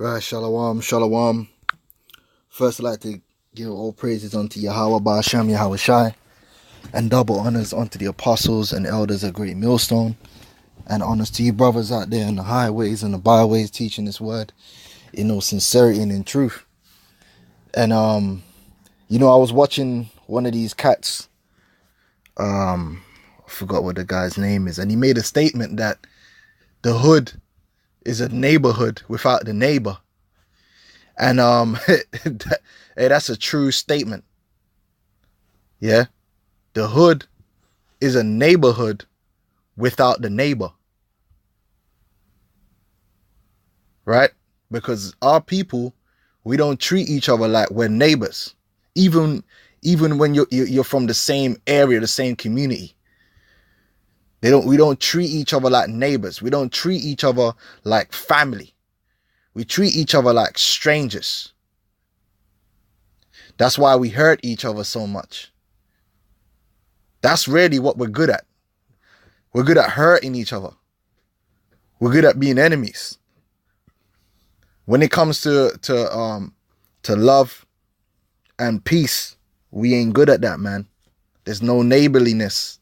Right, shalom, shalom. First, I'd like to give all praises unto Yahweh, Ba'ashem, Yahweh Shai, and double honors unto the apostles and elders of Great Millstone, and honors to you brothers out there in the highways and the byways teaching this word in all sincerity and in truth. And I was watching one of these cats. I forgot what the guy's name is, and he made a statement that the hood is a neighborhood without the neighbor. And hey, that's a true statement. Yeah, the hood is a neighborhood without the neighbor, right? Because our people, we don't treat each other like we're neighbors, even when you're from the same area, the same community. We don't treat each other like neighbors. We don't treat each other like family. We treat each other like strangers. That's why we hurt each other so much. That's really what we're good at. We're good at hurting each other. We're good at being enemies. When it comes to love and peace, we ain't good at that, man. There's no neighborliness.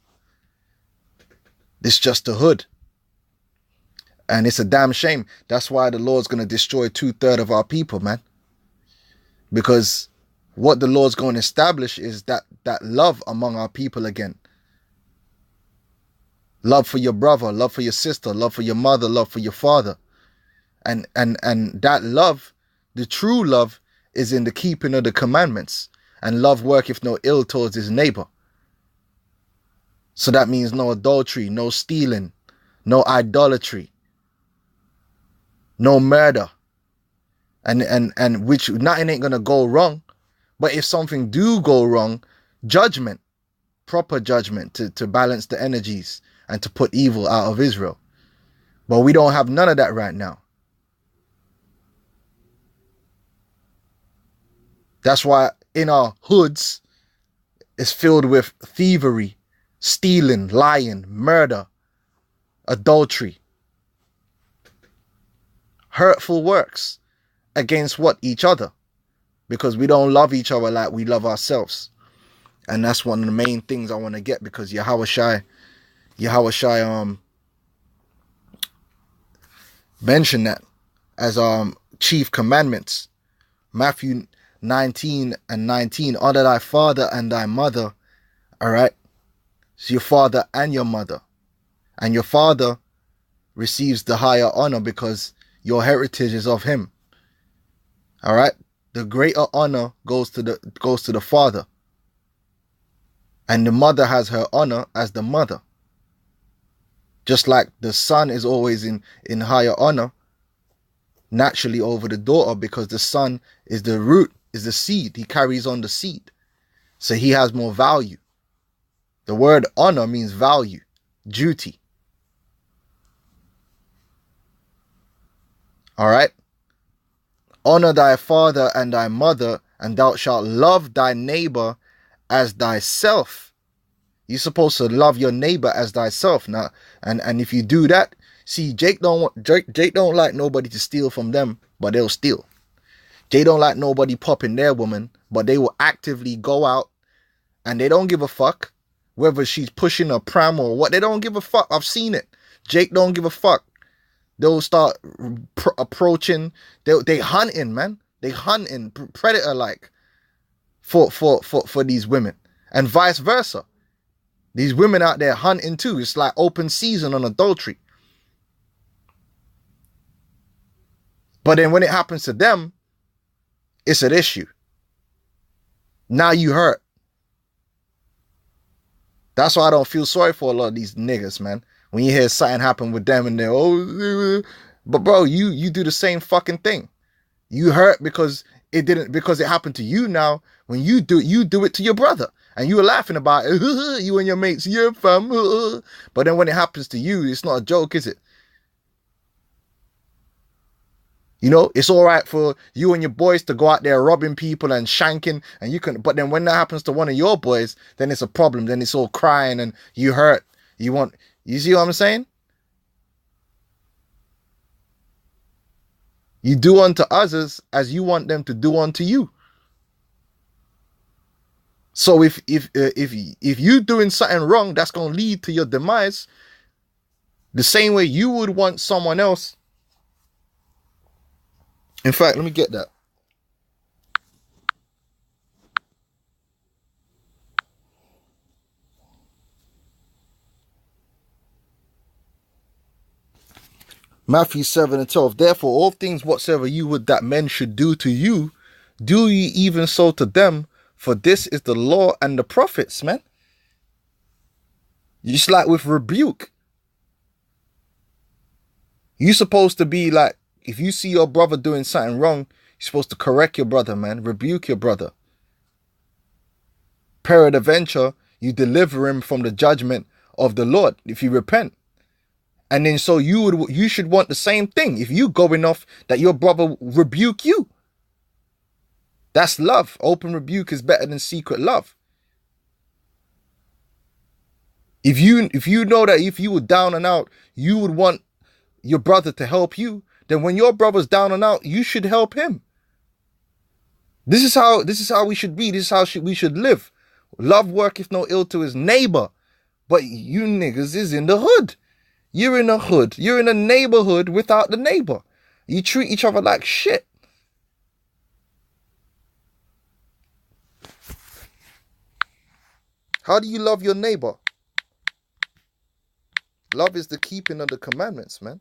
It's just a hood. And it's a damn shame. That's why the Lord's going to destroy 2/3 of our people, man. Because what the Lord's going to establish is that love among our people again. Love for your brother, love for your sister, love for your mother, love for your father. And that love, the true love, is in the keeping of the commandments. And love worketh no ill towards his neighbor. So that means no adultery, no stealing, no idolatry, no murder. And which nothing ain't gonna go wrong. But if something do go wrong, judgment, proper judgment to balance the energies and to put evil out of Israel. But we don't have none of that right now. That's why in our hoods, it's filled with thievery, stealing, lying, murder, adultery, hurtful works against what? Each other. Because we don't love each other like we love ourselves. And that's one of the main things I want to get, because Yahweh Shai mentioned that as chief commandments. Matthew 19:19, honor thy father and thy mother. All right. So your father and your mother. And your father receives the higher honor because your heritage is of him. All right. The greater honor goes to the father. And the mother has her honor as the mother. Just like the son is always in higher honor naturally over the daughter, because the son is the root, is the seed. He carries on the seed. So he has more value. The word honor means value, duty. All right. Honor thy father and thy mother, and thou shalt love thy neighbor as thyself. You're supposed to love your neighbor as thyself. Now, and if you do that, see, Jake don't like nobody to steal from them, but they'll steal. Jake don't like nobody popping their woman, but they will actively go out, and they don't give a fuck whether she's pushing a pram or what. They don't give a fuck. I've seen it. Jake don't give a fuck. They'll start approaching. They hunting, man. They hunting predator like for these women, and vice versa. These women out there hunting too. It's like open season on adultery. But then when it happens to them, it's an issue. Now you hurt. That's why I don't feel sorry for a lot of these niggas, man. When you hear something happen with them and they're, but bro, you do the same fucking thing. You hurt because it happened to you. Now, when you do it to your brother, and you were laughing about it, you and your mates, yeah, fam. But then when it happens to you, it's not a joke, is it? You know, it's all right for you and your boys to go out there robbing people and shanking, and you can. But then when that happens to one of your boys, then it's a problem. Then it's all crying and you hurt. You see what I'm saying? You do unto others as you want them to do unto you. So if you doing something wrong that's going to lead to your demise, the same way you would want someone else. In fact, let me get that. Matthew 7:12. Therefore, all things whatsoever you would that men should do to you, do ye even so to them, for this is the law and the prophets, man. Just like with rebuke. You're supposed to be like, if you see your brother doing something wrong, you're supposed to correct your brother, man. Rebuke your brother. Peradventure, you deliver him from the judgment of the Lord if you repent. And then so you should want the same thing. If you going off that your brother rebuke you. That's love. Open rebuke is better than secret love. If you know that if you were down and out, you would want your brother to help you, then when your brother's down and out, you should help him. This is how we should be. This is how we should live. Love worketh no ill to his neighbor. But you niggas is in the hood. You're in a hood. You're in a neighborhood without the neighbor. You treat each other like shit. How do you love your neighbor? Love is the keeping of the commandments, man.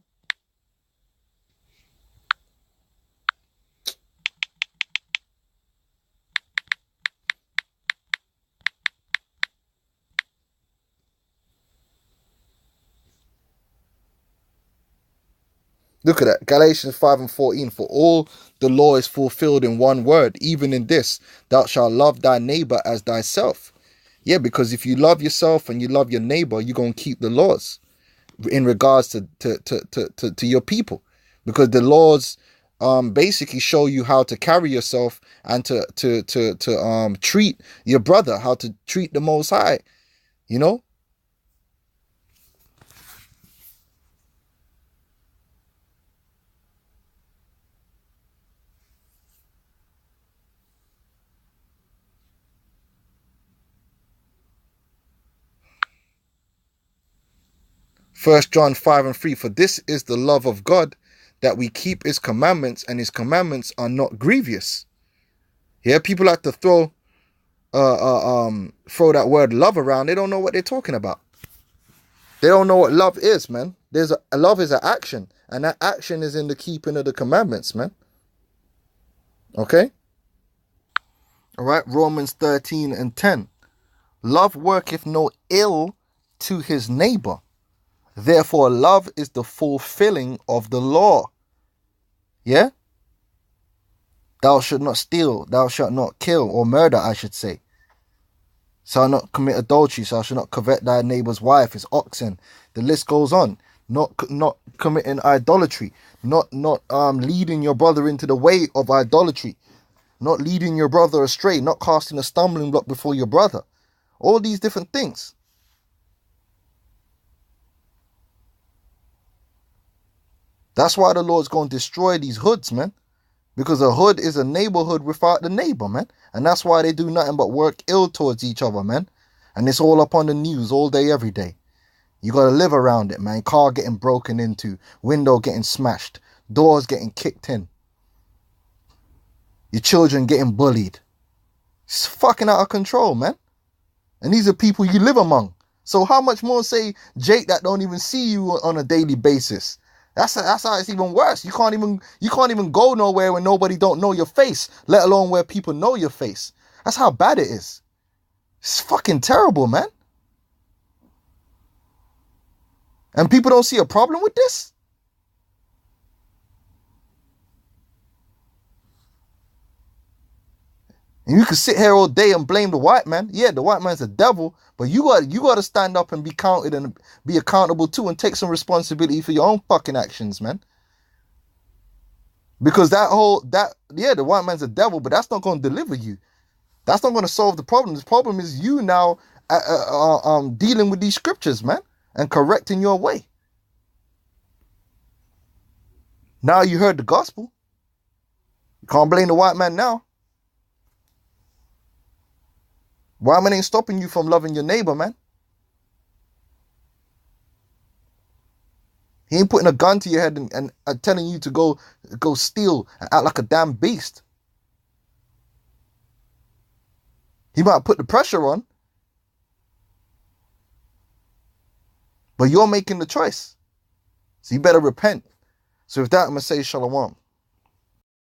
Look at that. Galatians 5:14. For all the law is fulfilled in one word, even in this, thou shalt love thy neighbor as thyself. Yeah, because if you love yourself and you love your neighbor, you're going to keep the laws in regards to your people. Because the laws basically show you how to carry yourself and to treat your brother, how to treat the Most High, you know? 1 John 5:3, for this is the love of God, that we keep his commandments, and his commandments are not grievous. Yeah, people like to throw that word love around. They don't know what they're talking about. They don't know what love is, man. Love is an action, and that action is in the keeping of the commandments, man. Okay? All right, Romans 13:10. Love worketh no ill to his neighbor. Therefore, love is the fulfilling of the law. Yeah? Thou shalt not steal, thou shalt not kill, or murder, I should say. Shalt not commit adultery, thou shalt not covet thy neighbor's wife, his oxen. The list goes on. Not committing idolatry, not leading your brother into the way of idolatry, not leading your brother astray, not casting a stumbling block before your brother. All these different things. That's why the Lord's going to destroy these hoods, man. Because a hood is a neighborhood without the neighbor, man. And that's why they do nothing but work ill towards each other, man. And it's all up on the news all day, every day. You got to live around it, man. Car getting broken into, window getting smashed, doors getting kicked in. Your children getting bullied. It's fucking out of control, man. And these are people you live among. So how much more say Jake that don't even see you on a daily basis? That's how it's even worse. You can't even go nowhere when nobody don't know your face, let alone where people know your face. That's how bad it is. It's fucking terrible, man. And people don't see a problem with this? And you can sit here all day and blame the white man. Yeah, the white man's a devil, but you got to stand up and be counted and be accountable too, and take some responsibility for your own fucking actions, man. Because the white man's a devil, but that's not going to deliver you. That's not going to solve the problem. The problem is you now dealing with these scriptures, man, and correcting your way. Now you heard the gospel. Can't blame the white man now. White man ain't stopping you from loving your neighbor, man. He ain't putting a gun to your head and telling you to go steal and act like a damn beast. He might put the pressure on, but you're making the choice. So you better repent. So with that, I'm going to say shalom.